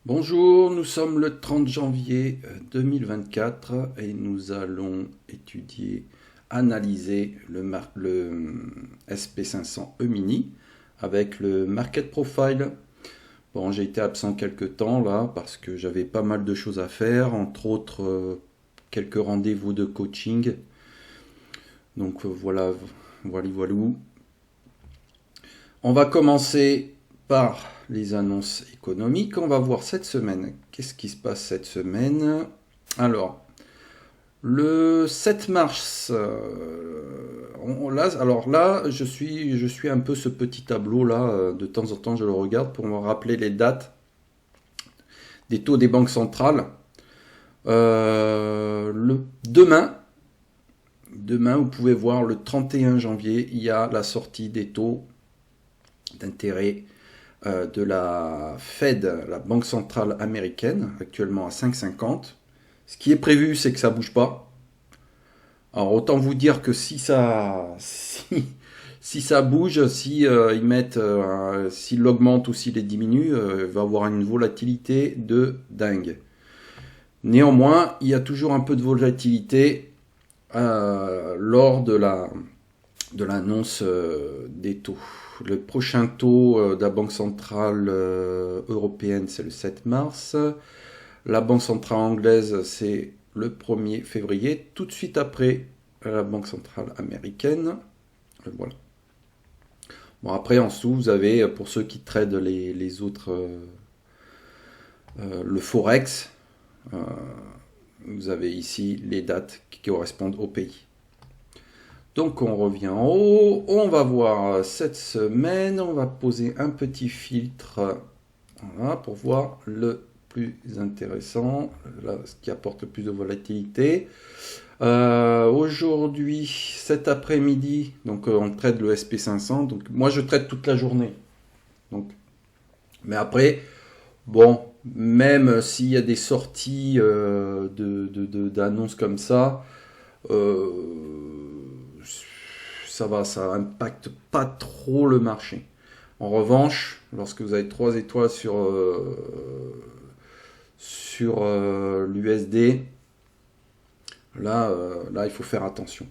Bonjour, nous sommes le 30 janvier 2024 et nous allons étudier, analyser le SP500 E-mini avec le Market Profile. Bon, j'ai été absent quelques temps là parce que j'avais pas mal de choses à faire, entre autres quelques rendez-vous de coaching. Donc voilà, voilà. On va commencer par les annonces économiques. On va voir cette semaine. Qu'est-ce qui se passe cette semaine? Alors, le 7 mars, je suis un peu ce petit tableau là. De temps en temps, je le regarde pour me rappeler les dates des taux des banques centrales. Demain, vous pouvez voir le 31 janvier, il y a la sortie des taux d'intérêt de la Fed, la Banque centrale américaine, actuellement à 5,50. Ce qui est prévu, c'est que ça ne bouge pas. Alors autant vous dire que si ça bouge, s'ils l'augmentent ou s'ils les diminuent, il va avoir une volatilité de dingue. Néanmoins, il y a toujours un peu de volatilité lors de l'annonce des taux. Le prochain taux de la Banque centrale européenne, c'est le 7 mars. La Banque centrale anglaise, c'est le 1er février, tout de suite après la Banque centrale américaine. Voilà. Bon, après, en dessous, vous avez, pour ceux qui tradent les autres, le Forex, vous avez ici les dates qui correspondent au pays. Donc on revient en haut, on va voir cette semaine, on va poser un petit filtre voilà, pour voir le plus intéressant, là, ce qui apporte le plus de volatilité. Aujourd'hui, cet après-midi, donc on trade le SP500, donc moi je trade toute la journée. Donc, mais après, bon, même s'il y a des sorties d'annonces comme ça, ça impacte pas trop le marché. En revanche, lorsque vous avez 3 étoiles sur l'USD, là, il faut faire attention,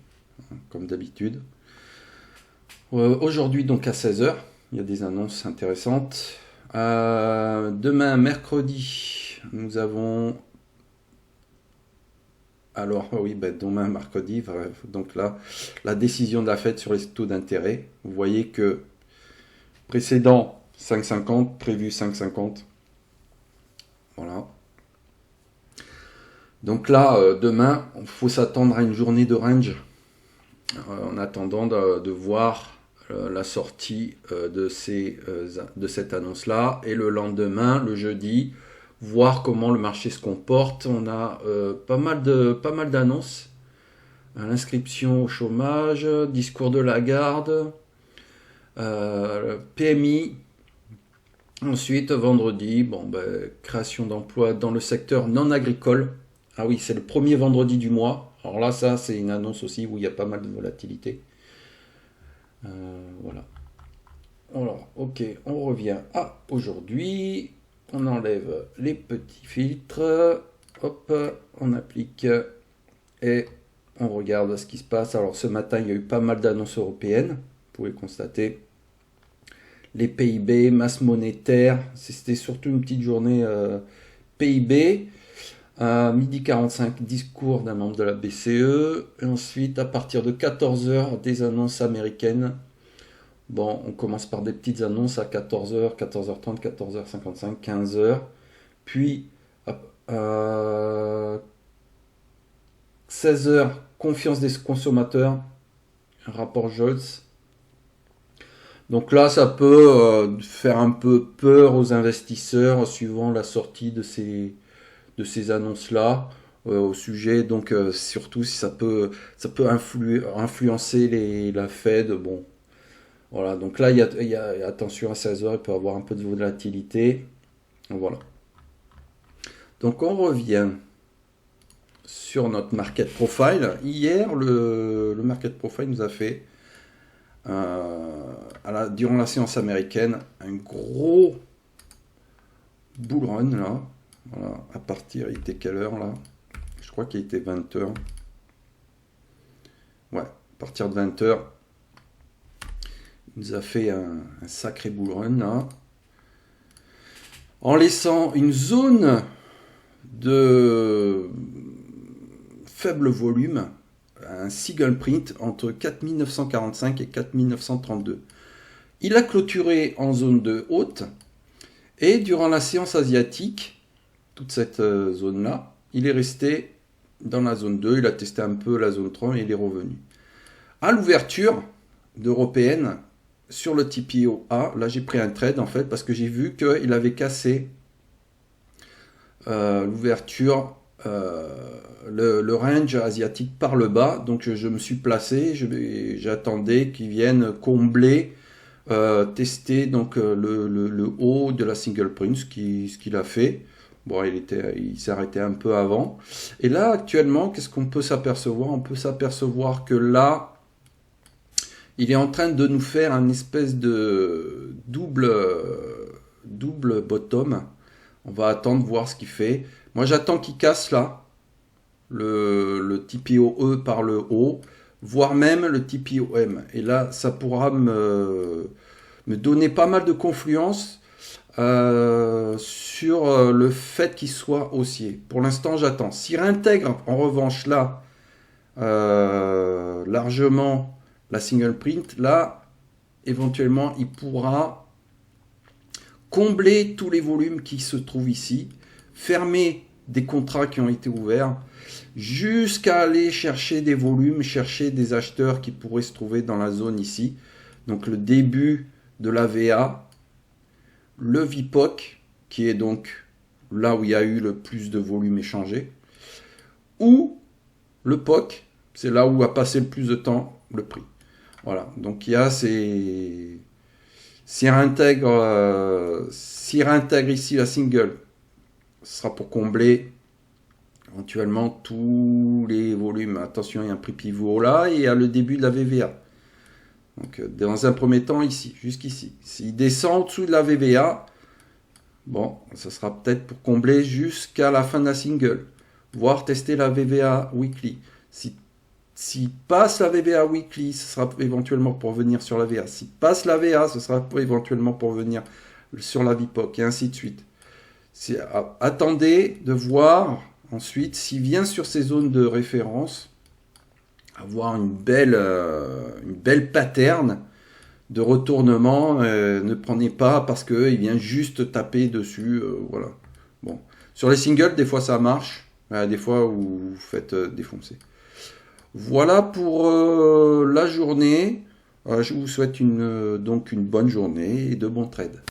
hein, comme d'habitude. Aujourd'hui, donc à 16h, il y a des annonces intéressantes. Demain, mercredi, nous avons... Alors oui, demain, mercredi, donc là, la décision de la Fed sur les taux d'intérêt. Vous voyez que précédent 5,50, prévu 5,50. Voilà. Donc là, demain, il faut s'attendre à une journée de range en attendant de voir la sortie de cette annonce-là. Et le lendemain, le jeudi, voir comment le marché se comporte. On a pas mal d'annonces. L'inscription au chômage, discours de Lagarde, PMI. Ensuite, vendredi, création d'emplois dans le secteur non agricole. Ah oui, c'est le premier vendredi du mois. Alors là, ça, c'est une annonce aussi où il y a pas mal de volatilité. Voilà. Alors, ok, on revient à aujourd'hui. On enlève les petits filtres. Hop, on applique et on regarde ce qui se passe. Alors, ce matin, il y a eu pas mal d'annonces européennes. Vous pouvez constater. Les PIB, masse monétaire. C'était surtout une petite journée PIB. Midi 45, discours d'un membre de la BCE. Et ensuite, à partir de 14h, des annonces américaines. Bon, on commence par des petites annonces à 14h, 14h30, 14h55, 15h. Puis, à 16h, confiance des consommateurs. Rapport Jolts. Donc là, ça peut faire un peu peur aux investisseurs suivant la sortie de ces annonces-là au sujet. Donc surtout si ça peut influencer la Fed. Bon, voilà. Donc là, il y a attention à 16h, il peut y avoir un peu de volatilité. Voilà. Donc on revient sur notre market profile. Hier, le market profile nous a fait durant la séance américaine un gros bull run là. Voilà, à partir, il était quelle heure là? Je crois qu'il était 20h. Ouais, à partir de 20h, il nous a fait un sacré bull run là. En laissant une zone de faible volume, un single print entre 4945 et 4932. Il a clôturé en zone de haute et durant la séance asiatique, toute cette zone-là, il est resté dans la zone 2, il a testé un peu la zone 3 et il est revenu. À l'ouverture d'européenne, sur le TPO-A, là j'ai pris un trade en fait parce que j'ai vu qu'il avait cassé l'ouverture, le range asiatique par le bas, donc je me suis placé, j'attendais qu'il vienne combler, tester donc le haut de la single print, ce qu'il a fait. Bon, il s'est arrêté un peu avant. Et là, actuellement, qu'est-ce qu'on peut s'apercevoir? On peut s'apercevoir que là, il est en train de nous faire un espèce de double bottom. On va attendre voir ce qu'il fait. Moi, j'attends qu'il casse là, le TPOE par le haut, voire même le TPOM. Et là, ça pourra me donner pas mal de confluence sur le fait qu'il soit haussier. Pour l'instant, j'attends. S'il réintègre en revanche là largement la single print, là, éventuellement, il pourra combler tous les volumes qui se trouvent ici, fermer des contrats qui ont été ouverts, jusqu'à aller chercher des volumes, chercher des acheteurs qui pourraient se trouver dans la zone ici. Donc le début de la VA, le VPOC, qui est donc là où il y a eu le plus de volume échangé, ou le POC, c'est là où a passé le plus de temps le prix. Voilà, donc il y a ces... S'il réintègre ici la single, ce sera pour combler éventuellement tous les volumes. Attention, il y a un prix pivot là et il y a le début de la VVA. Donc dans un premier temps ici, jusqu'ici. S'il descend au-dessous de la VVA, bon, ça sera peut-être pour combler jusqu'à la fin de la single, voire tester la VVA weekly. S'il passe la VVA weekly, ce sera éventuellement pour venir sur la VA. S'il passe la VA, ce sera éventuellement pour venir sur la VPOC, et ainsi de suite. Attendez de voir ensuite s'il vient sur ces zones de référence, avoir une belle pattern de retournement. Ne prenez pas parce qu'il vient juste taper dessus. Voilà. Bon. Sur les singles, des fois ça marche, des fois vous vous faites défoncer. Voilà pour la journée. Je vous souhaite donc une bonne journée et de bons trades.